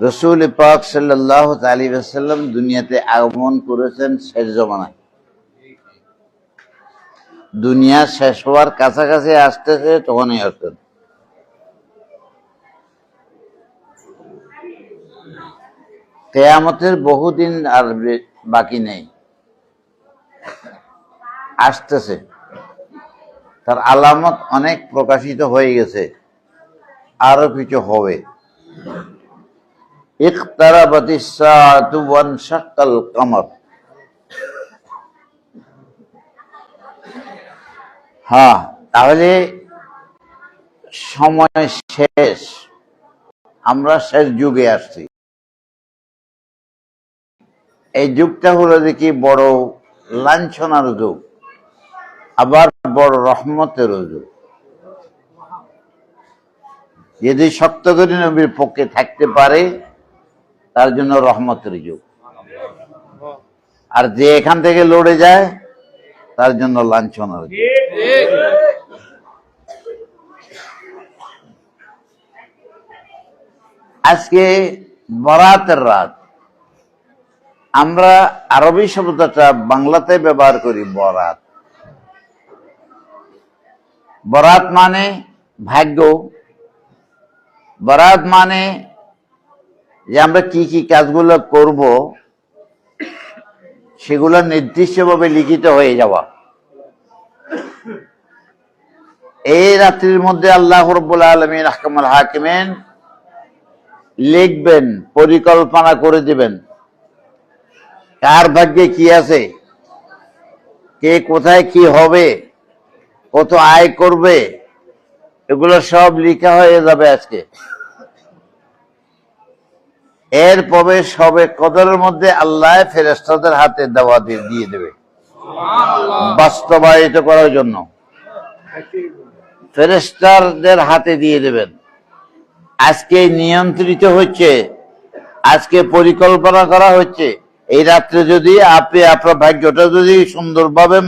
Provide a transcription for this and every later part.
রসুল পাক সাল্লাল্লাহু আলাইহি ওয়াসাল্লাম দুনিয়াতে আগমন করেছেন শেষ জমানায়। দুনিয়া শেষ হওয়ার কাছাকাছি আসতেছে, তখনই আসতেন। কিয়ামতের বহুদিন আর বাকি নেই, আসতেছে। তার আলামত অনেক প্রকাশিত হয়ে গেছে, আরো কিছু হবে। ইকতারাবাতিস সাআতু ওয়ানশাক্কাল কমর। হ্যাঁ, তাহলে সময় শেষ, আমরা শেষ যুগে আসছি। এই যুগটা হলো দেখি বড় লাঞ্ছনার যুগ, আবার বড় রহমতেরও যুগ। যদি শক্ত করে নবীর পক্ষে থাকতে পারে, তার জন্য রহমতের যুগ। আর যে এখান থেকে লড়ে যায়, তার জন্য লাঞ্ছনার যুগ। আজকে বরাতের রাত। আমরা আরবি শব্দটা বাংলাতে ব্যবহার করি বরাত। বরাত মানে ভাগ্য। বরাত মানে যে আমরা কি কি কাজগুলো করব, সেগুলো নির্দিষ্টভাবে লিখিত হয়ে যাওয়া। এই রাত্রির মধ্যে আল্লাহ রাব্বুল আলামিন আহকামুল হাকিমিন লিখবেন, পরিকল্পনা করে দিবেন কার ভাগ্যে কি আছে, কে কোথায় কি হবে, কত আয় করবে, এগুলো সব লেখা হয়ে যাবে আজকে। এর পরে সবে কদরের মধ্যে আল্লাহ ফেরেশতাদের হাতে দেওয়া দিয়ে দেবে বাস্তবায়িত করার জন্য। ফেরেশতাদের হাতে দিয়ে দেবেন। আজকে নিয়ন্ত্রিত হচ্ছে, আজকে পরিকল্পনা করা হচ্ছে। এই রাত্রে যদি আপনি আপনার ভাগ্যটা যদি সুন্দরভাবে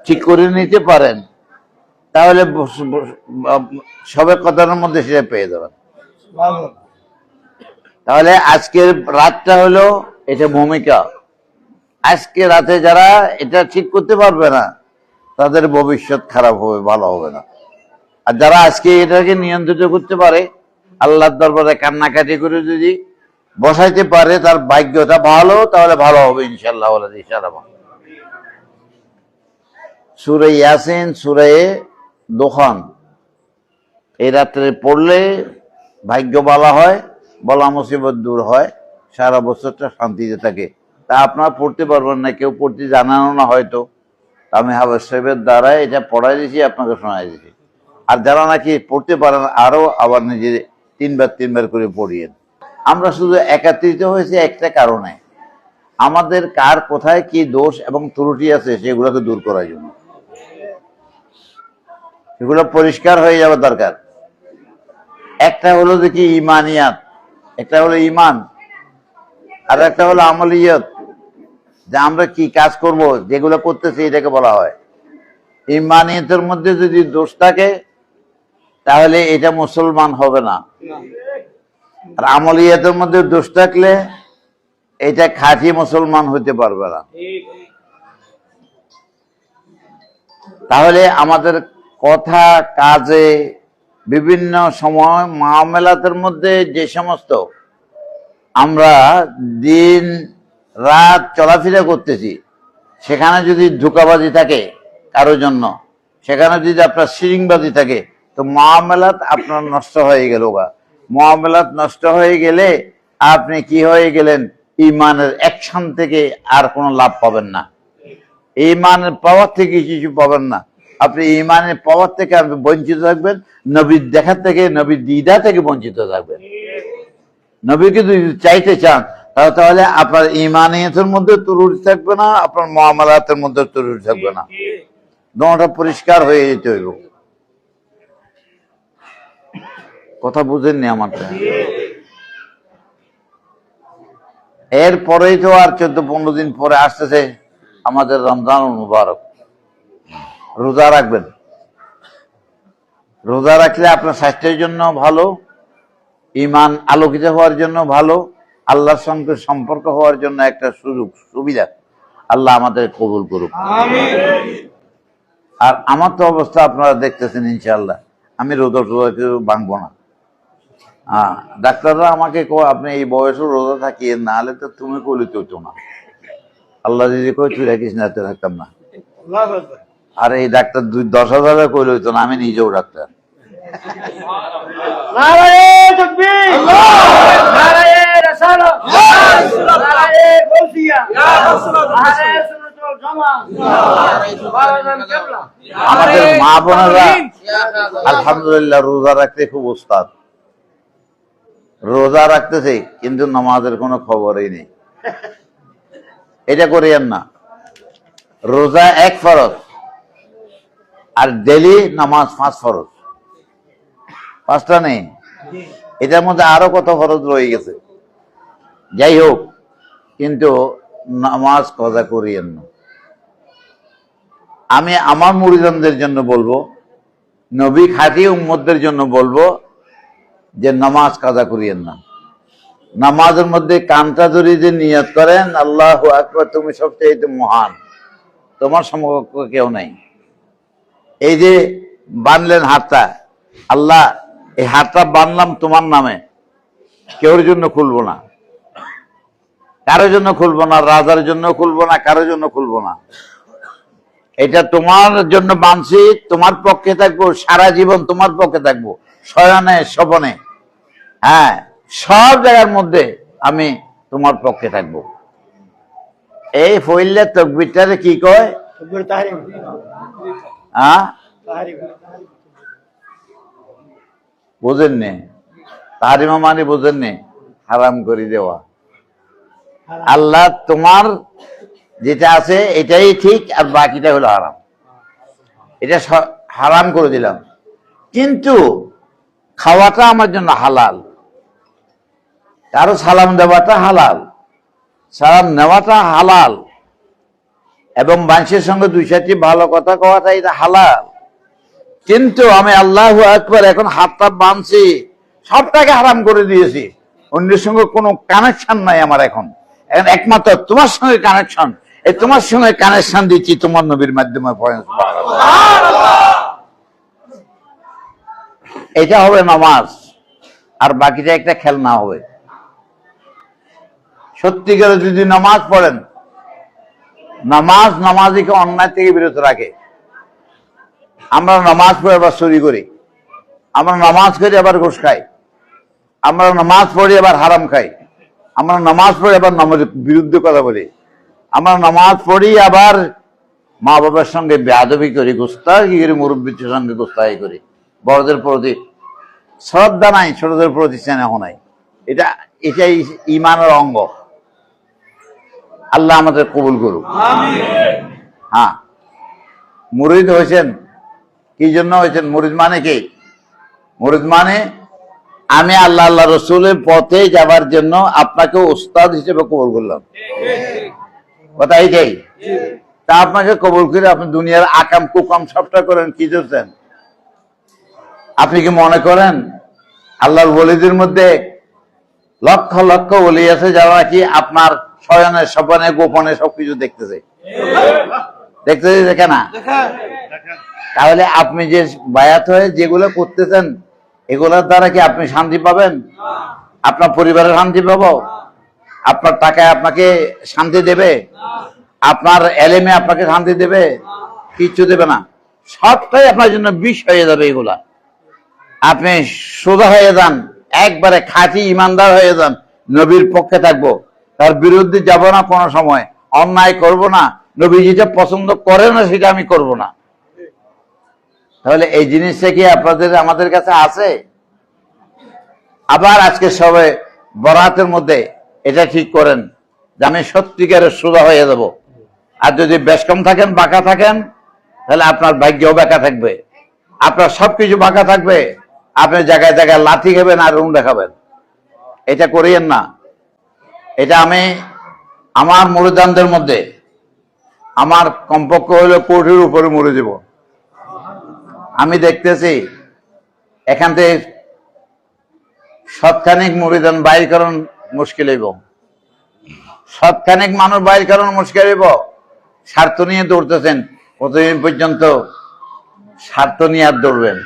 ঠিক করে নিতে পারেন, তাহলে সবে কদরের মধ্যে সেটা পেয়ে যাবেন। তাহলে আজকের রাতটা হলো এটা ভূমিকা। আজকে রাতে যারা এটা ঠিক করতে পারবে না, তাদের ভবিষ্যৎ খারাপ হবে, ভালো হবে না। আর যারা আজকে এটাকে নিয়ন্ত্রিত করতে পারে, আল্লাহর দরবারে কান্নাকাটি করে যদি বসাইতে পারে, তার ভাগ্যটা ভালো, তাহলে ভালো হবে ইনশাআল্লাহ। সূরা ইয়াসিন, সূরা দুখান এই রাত্রে পড়লে ভাগ্য ভালো হয়, বলা মুসিবত দূর হয়, সারা বছরটা শান্তিতে থাকে। তা আপনারা পড়তে পারবেন না, কেউ পড়তে জানানো না হয়তো, আমি হাফেজ সাহেবের দ্বারা এটা পড়াই দিয়েছি, আপনাকে শোনাই দিয়েছি। আর যারা নাকি পড়তে পারেন, আরো আবার নিজে তিনবার করে পড়িয়েন। আমরা শুধু একত্রিত হয়েছি একটা কারণে, আমাদের কার কোথায় কি দোষ এবং ত্রুটি আছে সেগুলোকে দূর করার জন্য। এগুলো পরিষ্কার হয়ে যাওয়া দরকার। একটা হলো দেখি ইমানিয়াত, একটা হলো ইমান, আর একটা হলো আমলিয়ত, যে আমরা কি কাজ করব, যেগুলো করতেছি এটাকে বলা হয়। ইমানিয়তের মধ্যে যদি দোষ থাকে, তাহলে এটা মুসলমান হবে না। আর আমলিয়াতের মধ্যে দোষ থাকলে এটা খাঁটি মুসলমান হতে পারবে না। তাহলে আমাদের কথা, কাজে, বিভিন্ন সময় মামলাতের মধ্যে যে সমস্ত আমরা দিন রাত চলাফেরা করতেছি, সেখানে যদি ধোঁকাবাজি থাকে কারোর জন্য, সেখানে যদি আপনার শিরিংবাজি থাকে, তো মামলাত আপনার নষ্ট হয়ে গেল। মামলাত নষ্ট হয়ে গেলে আপনি কি হয়ে গেলেন, ইমানের অ্যাকশন থেকে আর কোনো লাভ পাবেন না, ইমানের পাওয়ার থেকে কিছু পাবেন না। আপনি ইমানের পাওয়ার থেকে আপনি বঞ্চিত থাকবেন, নবীর দেখার থেকে, নবীর দিদা থেকে বঞ্চিত থাকবেন। নবীকে যদি চাইতে চান, তাহলে আপনার ইমানিয়তের মধ্যে ত্রুটি থাকবে না, আপনার মুআমালাতের মধ্যে ত্রুটি থাকবে না। দুটোটা পরিষ্কার হয়ে যেতে হইব। কথা বুঝেননি আমারটা? এরপরেই তো আর 14-15 দিন পরে আসতেছে আমাদের রমজানুল মুবারক। রোজা রাখবেন। রোজা রাখলে আপনার স্বাস্থ্যের জন্য ভালো, ইমান আলোকিত হওয়ার জন্য ভালো, আল্লাহর সঙ্গে সম্পর্ক হওয়ার জন্য একটা সুযোগ সুবিধা। আল্লাহ আমাদের কবুল করুক। আর আমার তো অবস্থা আপনারা দেখতেছেন, ইনশাআল্লাহ আমি রোজা টোজা কেউ ভাঙবো না। ডাক্তাররা আমাকে আপনি এই বয়সে রোজা থাকিয়ে, না হলে তো তুমি কলিত হতো না। আল্লাহ যদি কই তুই রাখিস না, তো রাখতাম না। আর এই ডাক্তার 10,000 কইলে হইতো না, আমি নিজেও ডাক্তার। আমাদের মা বোনেরা আলহামদুলিল্লাহ রোজা রাখতে খুব উস্তাদ, রোজা রাখতেছে কিন্তু নামাজের কোনো খবরই নেই। এটা করিয়েন না। রোজা 1 ফরজ, আর ডেলি নামাজ 5 ফরজ। 5টা নেই, এটার মধ্যে আরো কত ফরজ রয়ে গেছে। যাই হোক, কিন্তু নামাজ কাজা করিয়েন না। আমি আমার মুরিদানদের জন্য বলবো, নবী খাঁটি উম্মতদের জন্য বলবো যে নামাজ কাজা করিয়েন না। নামাজের মধ্যে কানটা ধরে যে নিয়ত করেন, আল্লাহু আকবার, তুমি সবচেয়ে মহান, তোমার সমকক্ষ কেউ নাই। এই যে বানলেন হাতটা, আল্লাহ এই হাতটা বানলাম তোমার নামে, কেউর জন্য খুলবো না, কারোর জন্য খুলবো না, রাজার জন্য খুলবো না, কারোর জন্য খুলবো না। এটা তোমার জন্য বানছি, তোমার পক্ষে থাকবো, সারা জীবন তোমার পক্ষে থাকবো, শয়নে স্বপনে, হ্যাঁ, সব জায়গার মধ্যে আমি তোমার পক্ষে থাকবো। এই ফইলে তাকবীরটারে কি কয়? বুঝেননি? তাহরিমা মানে বুঝেননি? হারাম করে দেওয়া। আল্লাহ তোমার যেটা আছে এটাই ঠিক, আর বাকিটা হলো হারাম। এটা হারাম করে দিলাম, কিন্তু খাওয়াটা আমার জন্য হালাল, কারো সালাম দেওয়াটা হালাল, সালাম নেওয়াটা হালাল, এবং মানুষের সঙ্গে 2-4টি ভালো কথা কওয়াটা এটা হালাল। কিন্তু আমি আল্লাহু আকবার এখন হাতটা বাঁধছি, সবটাকে হারাম করে দিয়েছি। অন্যের সঙ্গে কোনো কানেকশন নাই আমার এখন একমাত্র তোমার সঙ্গে কানেকশন। এই তোমার সঙ্গে কানেকশন দিচ্ছি তোমার নবীর মাধ্যমে। এটা হবে নামাজ, আর বাকিটা একটা খেলনা হবে। সত্যিকারে যদি নামাজ পড়েন, নামাজ নামাজিকে অন্যায় থেকে বিরত রাখে। আমরা নামাজ পড়ে আবার চুরি করি, আমরা নামাজ করি আবার ঘুষ খাই, আমরা নামাজ পড়ি আবার হারাম খাই, আমরা নামাজ পড়ি আবার নামাজের বিরুদ্ধে কথা বলি, আমরা নামাজ পড়ি আবার মা বাবার সঙ্গে বেয়াদবি করি, গোস্তাখি করি, মুরব্বীর সঙ্গে গোস্তাখি করি, বড়দের প্রতি শ্রদ্ধা নাই, ছোটদের প্রতি স্নেহ নাই। এটাই ইমানের অঙ্গ। আল্লাহ আমাদের কবুল করুক। হ্যাঁ, মুরিদ হয়েছেন কি জন্য হয়েছেন? মুরিদ মানে কি? মুরিদ মানে আমি আল্লাহ রসুলের পথে যাবার জন্য আপনাকে উস্তাদ হিসেবে কবুল করলাম। কথা এইটাই। তা আপনাকে কবুল করে আপনি দুনিয়ার আকাম কুকাম সবটা করেন, কি করছেন? আপনি কি মনে করেন আল্লাহর ওলিদের মধ্যে লক্ষ লক্ষ ওলি আছে যারা কি আপনার শয়নে স্বপনে গোপনে সবকিছু দেখতেছে? দেখে না? তাহলে আপনি যে বায়াত হয়ে যেগুলো করতেছেন, এগুলোর দ্বারা কি আপনি শান্তি পাবেন? আপনার পরিবারের শান্তি পাবো? আপনার টাকায় আপনাকে শান্তি দেবে? আপনার এলেমে আপনাকে শান্তি দেবে? কিচ্ছু দেবে না। সবটাই আপনার জন্য বিষ হয়ে যাবে। এগুলা আপনি সোজা হয়ে যান, একবারে খাঁটি ইমানদার হয়ে যান, নবীর পক্ষে থাকবো, তার বিরুদ্ধে যাব না, কোনো সময় অন্যায় করব না, নবী যেটা পছন্দ করে না সেটা আমি করব না। তাহলে এই জিনিসটা কি আপনাদের আমাদের কাছে আছে? আবার আজকে সবাই বরাতের মধ্যে এটা ঠিক করেন যে আমি সত্যিকারের সোজা হয়ে যাব। আর যদি বেশকম থাকেন, বাঁকা থাকেন, তাহলে আপনার ভাগ্যও বাঁকা থাকবে, আপনার সবকিছু বাঁকা থাকবে, আপনি জায়গায় জায়গায় লাথি খাবেন আর রুম দেখাবেন। এটা করিয়েন না। এটা আমি আমার মুরিদানদের মধ্যে আমার কমপক্ষ হইলে কোটির উপরে মরে যাব। আমি দেখতেছি এখান থেকে শতখানিক মুরিদান বাইর করুন মুশকিল হইব, শতখানিক মানুষ বাইর করুন মুশকিল হইব। স্বার্থ নিয়ে দৌড়তেছেন, কতদিন পর্যন্ত স্বার্থ নিয়ে আর দৌড়বেন?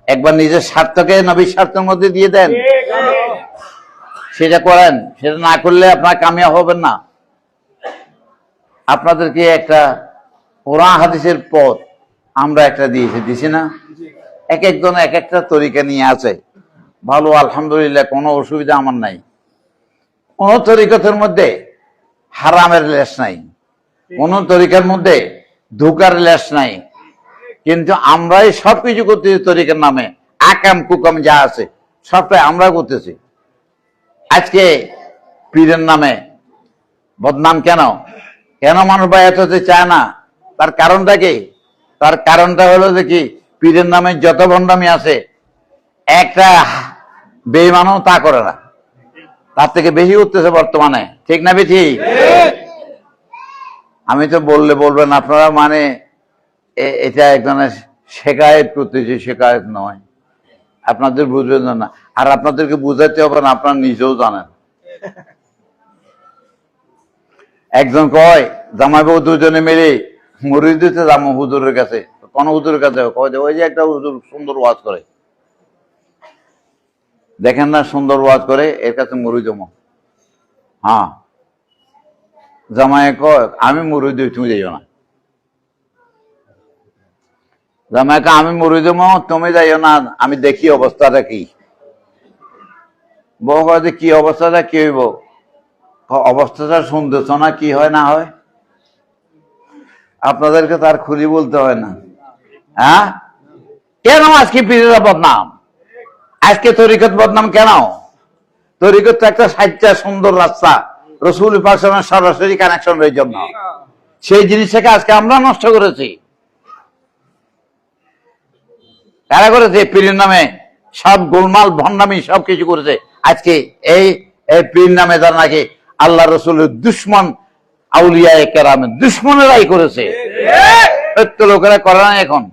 একবার নিজের স্বার্থকে নবীর স্বার্থের মধ্যে দিয়ে দেন, সেটা করেন। সেটা না করলে আপনার কামিয়াব হবেন না। আপনাদেরকে একটা কোরআন হাদিসের পথ আমরা একটা দিছি না? এক একজন এক একটা তরিকা নিয়ে আছে, ভালো, আলহামদুলিল্লাহ, কোনো অসুবিধা আমার নাই। কোন তরিকতের মধ্যে হারামের লেশ নাই, কোন তরিকার মধ্যে ধোঁকার লেশ নাই, কিন্তু আমরাই সবকিছু করতেছি তরিকার নামে। আকাম কুকাম যা আছে সবটাই আমরা করতেছি। আজকে পীরের নামে বদনাম কেন? কেন মানুষ বায়াত হতে চায় না? তার কারণটা কি? তার কারণটা হলো যে কি, পীরের নামে যত ভণ্ডামি আছে একটা বেঈমানও তা করে না, তার থেকে বেশি উঠতেছে বর্তমানে, ঠিক না বেশি? আমি তো বললে বলবেন আপনারা, মানে এটা এক ধরনের শেখায়ত করতেছি, শেখায়ত নয়। আপনাদের বুঝবেন না, আর আপনাদেরকে বুঝাইতে হবে না, আপনারা নিজেও জানেন। একজন কয় জামাই বউ দুজনে মিলে মুড়ি দিতে যাবো হুজুরের কাছে। কোন হুজুরের কাছে? কয় ওই যে একটা হুজুর সুন্দর ওয়াজ করে, দেখেন না সুন্দর ওয়াজ করে, এর কাছে মুড়ি জমো। হ্যাঁ, জামাই কয় আমি মুড়ি দিই, তুমি যাইও না। জামাই কয় আমি মুড়ি জমো, তুমি যাইও না, আমি দেখি অবস্থাটা কি। বউ কয় যে কি অবস্থাটা কি হইব? অবস্থাটা শুনতেছ না, কি হয় না হয়? আপনাদেরকে তার খুলি বলতে হয় না। হ্যাঁ, কেন আজকে পীরেরা বদনাম? আজকে তরিকত বদনাম কেন? তরিকত তো একটা সাচ্চা সুন্দর রাস্তা, রসুল পাক সরাসরি কানেকশনের জন্য। সেই জিনিসটাকে আজকে আমরা নষ্ট করেছি। কারা করেছে? পীরের নামে সব গোলমাল ভণ্ডামি সব কিছু করেছে। আজকে এই পীর নামে যারা নাকি আল্লাহ রসুলের দুশ্মন, আউলিয়া কেরামের দুশ্মনেরাই করেছে, লোকেরা করে না। এখন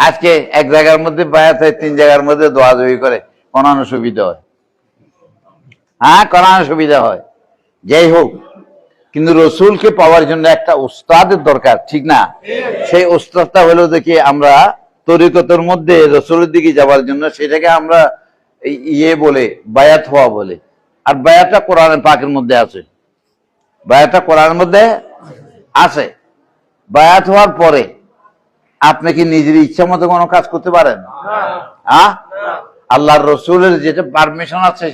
আজকে এক জায়গার মধ্যে বায়াত হয়, 3 জায়গার মধ্যে দোয়াদুয়ি করে, কোরআন সুবিধা হয়। হ্যাঁ, কোরআন সুবিধা হয়। যাই হোক, কিন্তু রসুলকে পাওয়ার জন্য একটা উস্তাদের দরকার, ঠিক না? সেই উস্তাদটা হলো দেখি আমরা তরিকতের মধ্যে রসুলের দিকে যাওয়ার জন্য, সেটাকে আমরা ইয়ে বলে বায়াত হওয়া বলে। আর বায়াতটা কোরআন পাকের মধ্যে আছে, বায়াতটা কোরআনের মধ্যে আছে। বায়াত হওয়ার পরে আপনি কি নিজের ইচ্ছা মতো কোনো কাজ করতে পারেন? হ্যাঁ, আল্লাহর রসুলের যেটা পারমিশন আছে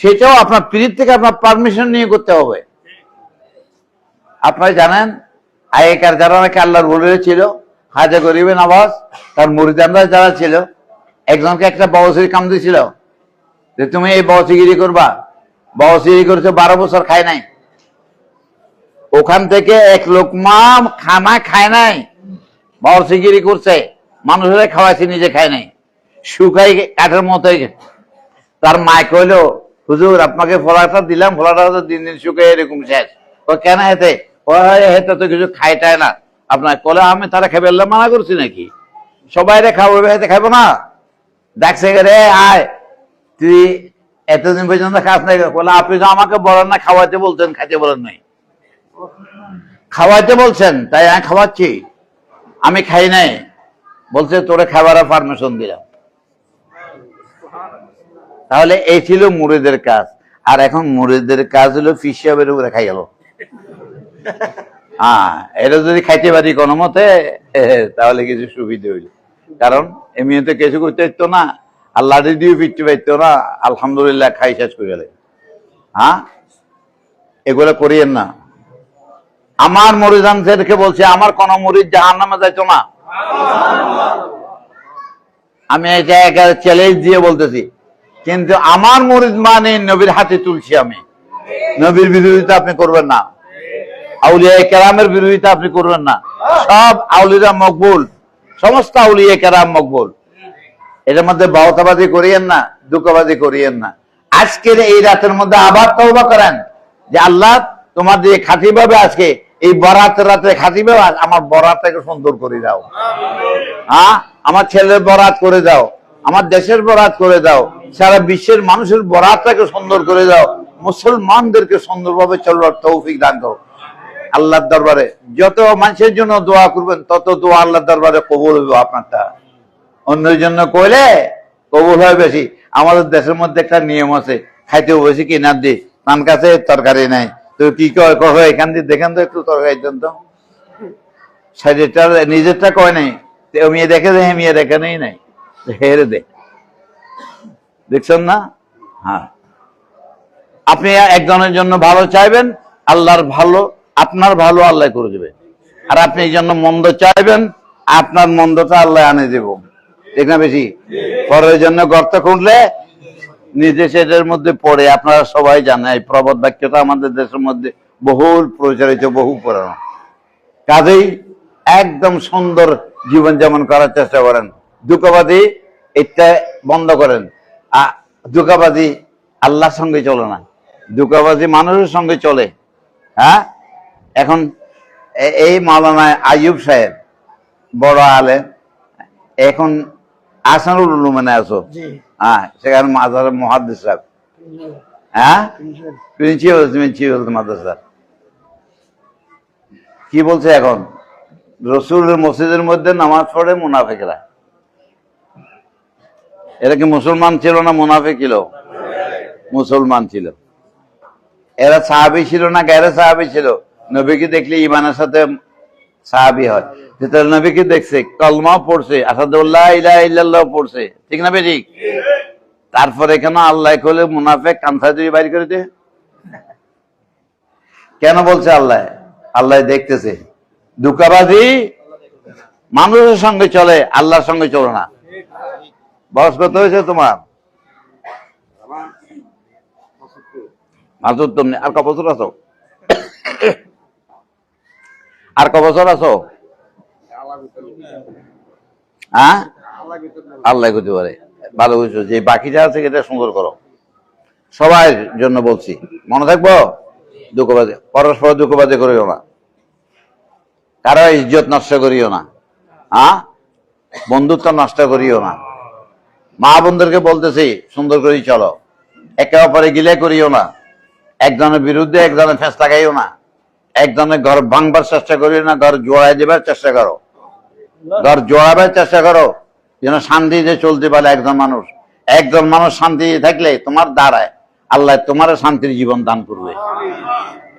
সেটাও আপনার পীর থেকে আপনার পারমিশন নিয়ে করতে হবে। আপনারা জানেন আগেকার যারা নাকি আল্লাহর ওলি ছিল, খাজা গরিবে নওয়াজ, তার মুরিদানরা যারা ছিল, একজনকে একটা বাউসির কাম দিয়েছিল যে তুমি এই বাউসিগিরি করবা। বাউসিগিরি করেছে, 12 বছর খায় নাই। ওখান থেকে এক লোকমা খানা খায় নাই, বাউসিগিরি করছে, মানুষেরা খাওয়াইছে, নিজে খায় নাই, শুকাই কাঠের মতো। তার মা কইলো, হুজুর আপনাকে ফলাটা দিলাম, ফলাটা তো দিন দিন শুকাই এরকম শেষ। ও কেন হেতে? হেতে তো কিছু খাইটায় না আপনার। কলে আমি তারা খাবে মানা করছি নাকি? সবাই রে খাবো, হেতে খাইবো না? দেখছে রে, আয় তুই এতদিন পর্যন্ত খাস নাই। বলে আপনি তো আমাকে বলেন না, খাওয়াইতে বলছেন, খাইতে বলেন নাই। খাওয়াইতে বলছেন তাই আমি খাওয়াচ্ছি, আমি খাই নাই। বলছে তোরে খাবার পারমিশন দিলাম। তাহলে এই ছিল মুরিদের কাজ। আর এখন মুরিদের কাজ হলো ফিস সাহেবের উপরে খাই গেল। এটা যদি খাইতে পারি কোনো মতে, তাহলে কিছু সুবিধা হইল। কারণ এমনিতে কিছু করতে পারতো না, আল্লাহ দিয়ে ফিরতে পারতো না, আলহামদুলিল্লাহ খাই শেষ করে গেলে। হ্যাঁ, এগুলো করিয়েন না। আমার মরিদানদেরকে বলছে, আমার কোন মুরিদ জাহান্নামে যাইতো না। আমি এটা একেবারে চ্যালেঞ্জ দিয়ে বলতেছি। কিন্তু আমার মুরিদ মানে নবীর হাতে তুলছি আমি। নবীর বিরোধিতা আপনি করবেন না, আউলিয়া কেরামের বিরোধিতা আপনি করবেন না। সব আউলিয়া মকবুল, সমস্ত আউলিয়া কেরাম মকবুল। এটার মধ্যে বাউতাবাজি করিয়েন না, দুঃখবাজি করিয়েন না। আজকের এই রাতের মধ্যে আবার তওবা করেন যে আল্লাহ তোমার দিয়ে খাঁটিভাবে আজকে এই বরাতের রাতে খাঁটিভাবে আমার বরাতটাকে সুন্দর করে দাও। হ্যাঁ, আমার ছেলের বরাত করে দাও, আমার দেশের বরাত করে দাও, সারা বিশ্বের মানুষের বরাতটাকে সুন্দর করে দাও, মুসলমানদেরকে সুন্দরভাবে চলবার তৌফিক দান করো। আল্লাহর দরবারে যত মানুষের জন্য দোয়া করবেন তত দোয়া আল্লাহর দরবারে কবুল হইব। আপনারটা অন্যের জন্য কইলে কবুল হয় বেশি। আমাদের দেশের মধ্যে একটা নিয়ম আছে, খাইতেও বেশি কিনার দি, তার কাছে তরকারি নাই, তো কি কয় এখান দিয়ে দেখেন তো একটু তরকারি দেন তো, সাইডেরটা নিজেরটা কয় নাই, মেয়ে দেখে দে, মেয়ে দেখে নেই নাই, হেরে দে, দেখছেন না? হ্যাঁ, আপনি একজনের জন্য ভালো চাইবেন, আল্লাহর ভালো, আপনার ভালো আল্লাহ করে দেবে। আর আপনি এই জন্য মন্দ চাইবেন, আপনার মন্দটা আল্লাহ আনে দেব। ঠিক না বেশি? পরের জন্য গর্ত খুঁড়লে নিজে সেটার মধ্যে পড়ে। আপনারা সবাই জানেন এই প্রবাদ বাক্যটা আমাদের দেশের মধ্যে বহুল প্রচারিত, বহু পুরানো। কাজেই একদম সুন্দর জীবনযাপন করার চেষ্টা করেন। ধোঁকাবাজি এটা বন্ধ করেন। ধোঁকাবাজি আল্লাহর সঙ্গে চলে না, ধোঁকাবাজি মানুষের সঙ্গে চলে। হ্যাঁ, এখন এই মাওলানা আইয়ুব সাহেব বড় আলেম, এখন আহসানুল উলুমে আছো, হ্যাঁ, সেখানে মাদ্রাসা মুহাদ্দিস সাহেব, হ্যাঁ, প্রিন্সিপাল মাদ্রাসা। কি বলছে এখন? রসুলের মসজিদের মধ্যে নামাজ পড়ে মুনাফিকরা। এরা কি মুসলমান ছিল না মুনাফিক ছিল? মুসলমান ছিল। এরা সাহাবী ছিল না গায়রে সাহাবী ছিল? নবীকে দেখলে ইমানের সাথে সাহাবী হয়। যেটা নবীকে দেখছে, কলমা পড়ছে, আসাদুল্লাহ ইলাহা ইল্লাল্লাহ পড়ছে, ঠিক না বেঠিক? তারপরে কেন আল্লাহ কইলে মুনাফিক কান্থা দিয়ে বাইর করে দে? কেন বলছে আল্লাহ? আল্লাহ দেখতেছে। ধোঁকাবাজি মানুষের সঙ্গে চলে, আল্লাহর সঙ্গে চলে না। বয়স কত হয়েছে তোমার? মাসুদ, তুমি আর ক বছর আছো? আর ক বছর আছো? হ্যাঁ, আল্লাহ করতে পারে। ভালো বুঝছো, যে বাকিটা আছে এটা সুন্দর করো। সবার জন্য বলছি, মনে থাকবো। ধোঁকাবাজি, পরস্পর ধোঁকাবাজি করিও না, কারো ইজ্জত নষ্ট করিও না, হ্যাঁ, বন্ধুত্ব নষ্ট করিও না। মা বোনদেরকে বলতেছি সুন্দর করে চলো, একে অপরে গিলে করিও না, একজনের বিরুদ্ধে একজনের ফেঁস লাগাইও না, একজনের ঘর ভাঙবার চেষ্টা করিও না, ঘর জোড়াই দেবার চেষ্টা করো, ঘর জোড়াবার চেষ্টা করো, যেন শান্তিতে চলতে পারে। একজন মানুষ শান্তি থাকলে তোমার দ্বারায় আল্লাহ তোমার শান্তির জীবন দান করবে।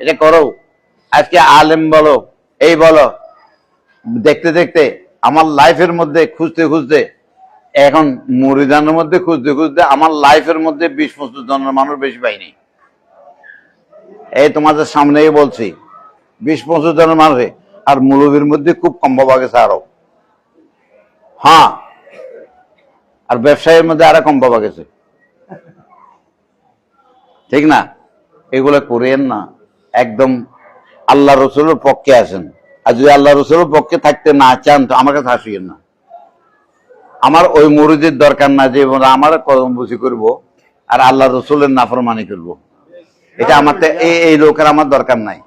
এটা করো। আজকে আলেম বলো, এই বলো, দেখতে দেখতে আমার লাইফের মধ্যে খুঁজতে খুঁজতে, এখন মুরিদানের মধ্যে খুঁজতে খুঁজতে আমার লাইফের মধ্যে 20-25 জনের মানুষ বেশি পাইনি। এই তোমাদের সামনেই বলছি, 20-25 জনের মানুষ, আর মৌলবীর মধ্যে খুব কম পাওয়া গেছে আরো। হ্যাঁ, আর ব্যবসায়ীর মধ্যে আরো কম পাওয়া গেছে, ঠিক না? এগুলো করেন না। একদম আল্লাহ রসুলের পক্ষে আসেন। আর যদি আল্লাহ রসুলের পক্ষে থাকতে না চান তো আমার কাছে আসিয়েন না। আমার ওই মুরিদের দরকার না যে আমার কদম বুঝি করবো আর আল্লাহ রসুলের নাফরমানি করবো। এটা আমার এই লোকের আমার দরকার নাই।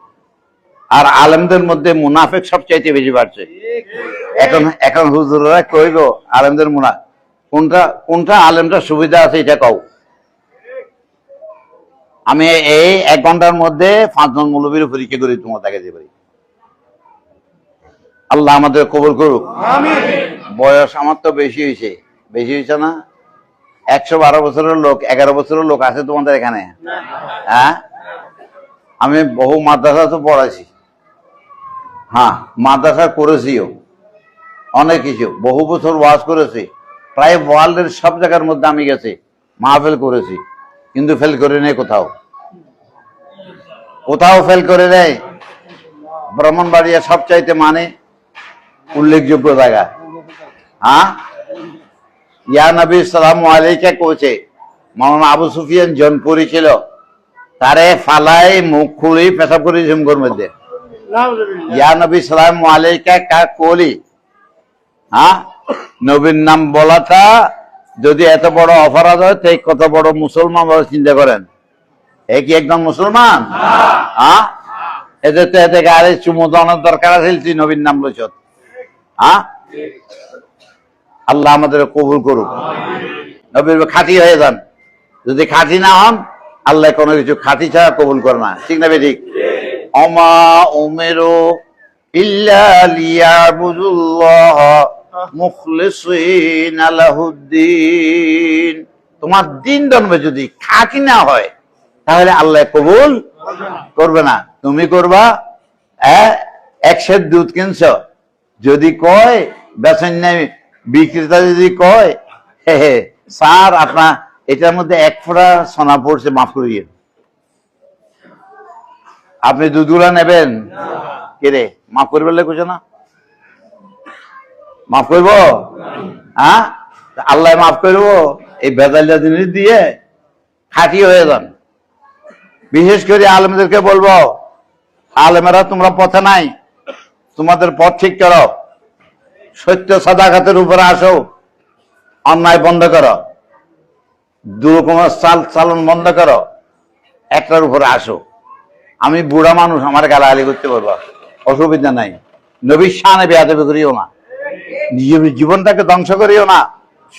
আর আলেমদের মধ্যে মুনাফিক সবচাইতে বেশি বাড়ছে। এখন হুজুররা কইব আলেমদের কোনটা আলেমটা সুবিধা আছে এটা কও। আমি এই 1 ঘন্টার মধ্যে 5 জন মৌলবীর পরীক্ষা করি তোমার তাকে যে পারি। আল্লাহ আমাদের কবুল করুক। বয়স আমার তো বেশি হয়েছে না? 112 বছরের লোক, 11 বছরের লোক আছে তোমাদের এখানে? হ্যাঁ, আমি বহু মাদ্রাসা তো পড়াইছি। হ্যাঁ, মাদ্রাসা করেছিও, অনেক কিছু, বহু বছর ওয়াজ করেছি, প্রায় ওয়ার্ল্ডের সব জায়গার মধ্যে আমি গেছি, মাহফিল করেছি, কিন্তু ফেল করে নেই কোথাও ফেল করে নেই। ব্রাহ্মণবাড়িয়া সবচাইতে উল্লেখযোগ্য জায়গা। হ্যাঁ, ইয়া নবী সালামু আলাইকা কইছে, মাওলানা আবু সুফিয়ান জনপুরি ছিল, তারে ফালাই মুখ খুলি পেশাব করি ঝুমঘর মধ্যে। ইয়া নবী সালামু আলাইকা কা কলি। হ্যাঁ, নবীর নাম বলাটা যদি এত বড় অপরাধ হয় তাই কত বড় মুসলমান বড় চিন্তা করেন। এ কি একদম মুসলমান? হ্যাঁ, এদের তো এতে গাড়ি চুমো দেওয়ানোর দরকার আছে, নবীর নাম লইছ। হ্যাঁ, আল্লাহ আমাদের কবুল করুক। নবীর খাঁটি হয়ে যান। যদি খাঁটি না হন, আল্লাহ কোনো কিছু খাঁটি ছাড়া কবুল করে না। ঠিক না ঠিক? অমা উমেরু ইল্লা লিয়াবুদুল্লাহ মুখলিসিনা লাহুদ্দিন। তোমার দিন ধর্ম যদি খাঁটি না হয়, তাহলে আল্লাহ কবুল করবে না। তুমি করবা 1 সের দুধ কিনছ, যদি কয় বেচেন নাই, বিক্রেতা যদি কয় হে স্যার আপনার এটার মধ্যে 1 ফোঁটা সোনা পড়ছে, মাফ করিয়ে, আপনি দুধগুলা নেবেন? কে রে, মাফ করবে লেখছে না? মাফ করবো? হ্যাঁ, আল্লাহ মাফ করবো? এই বেজালিয়া জিনিস দিয়ে খাঁটি হয়ে যান। বিশেষ করে আলেমদেরকে বলবো, আলেমেরা তোমরা পথে নাই, তোমাদের পথ ঠিক করো, সত্য সাদাকাতের উপরে আসো, অন্যায় বন্ধ করো, দুরকমের চালন বন্ধ করো, একটার উপরে আসো। আমি বুড়া মানুষ, আমার গালাগালি করতে পারবো, অসুবিধা নাই। নবীর শানে বেয়াদবি করিও না, জীবনটাকে ধ্বংস করিও না,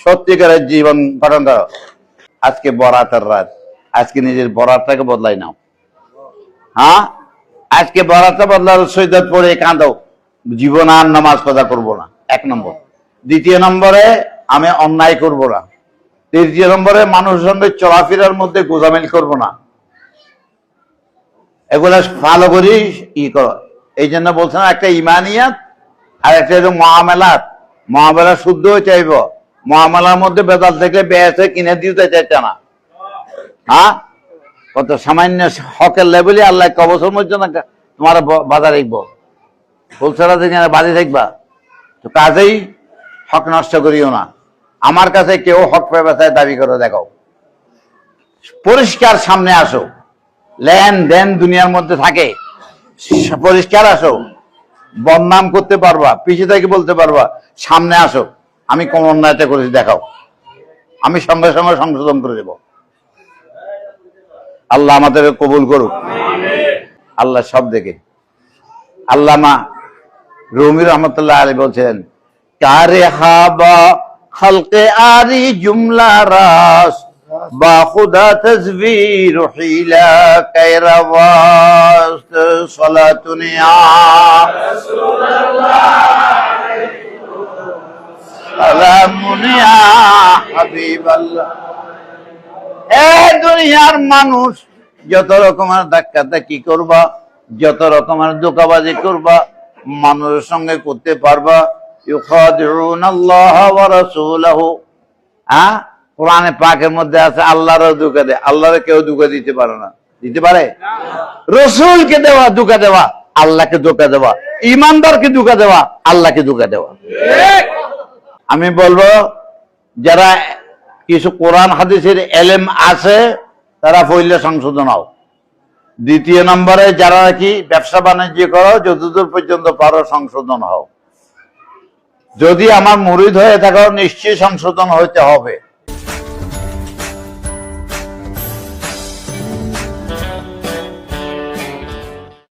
সত্যিকারের জীবন গঠন করো। আজকে বরাতের রাত, আজকে নিজের বরাতটাকে বদলাই নাও। হ্যাঁ, আজকে বরাতটা বদলার সৈয়দ পড়ে কাঁদো, জীবন আর নামাজ কথা করবো না, 1 নম্বর। 2 নম্বরে আমি অন্যায় করব না। 3 নম্বরে মানুষের সঙ্গে চলাফেরার মধ্যে গোজামিল করব না। এগুলা ভালো করি করো। এই জন্য বলছেন একটা ইমানিয়াত আর একটা হলো মুআমালাত। মুআমালা শুদ্ধ হয়ে চাইব, মুআমালার মধ্যে বেদাল থেকে বেঁচে কিনে দিতে চাইছে না। হ্যাঁ, কত সামান্য হকের লেভেলে আল্লাহ কবছর মধ্যে না তোমার বাধা রাখবো, ফুলছড়া থেকে বাধে থাকবা। তো কাজেই হক নষ্ট করিও না। আমার কাছে কেউ হক ব্যবসায় দাবি করে দেখাও, পরিষ্কার সামনে আসো, লেনদেন দুনিয়ার মধ্যে থাকে, পরিষ্কার আসো, বদনাম করতে পারবা, পিছিয়ে থেকে বলতে পারবা, সামনে আসো, আমি কোন অন্যায়টা করেছি দেখাও, আমি সঙ্গে সঙ্গে সংশোধন করে দেব। আল্লাহ আমাদের কবুল করুক। আল্লাহ সব দেখে। আল্লামা রুমি রহমতুল্লাহ আলী বলছেন, কারে হাবা খালকে আরি জুমলা রাস বা খুদা তসবির হিলা কায়রাওয়াস সালাতুনিয়া সালামুনিয়া হাবিবাল্লাহ। দুনিয়ার মানুষ যত রকমের ধাক্কাধাক্কি করবা, যত রকমের ধোঁকাবাজি করবা, মানুষের সঙ্গে করতে পারবা। ইউখাদিউনাল্লাহ ওয়া রাসূলাহু। কোরআনে পাকের মধ্যে আছে আল্লাহরও ধোঁকা দেয়। আল্লাহরে কেউ ধোঁকা দিতে পারে না, দিতে পারে? রসুলকে দেওয়া ধোঁকা দেওয়া, আল্লাহকে ধোঁকা দেওয়া, ইমানদারকে ধোঁকা দেওয়া, আল্লাহকে ধোঁকা দেওয়া। আমি বলবো যারা কিছু কোরআন হাদিসের এলেম আছে তারা পড়লে সংশোধন হও। 2 নম্বরে যারা কি ব্যবসা বাণিজ্য করো, যতদূর পর্যন্ত পারো সংশোধন হও। যদি আমার মুরিদ হয়ে থাকো, নিশ্চয়ই সংশোধন হইতে হবে।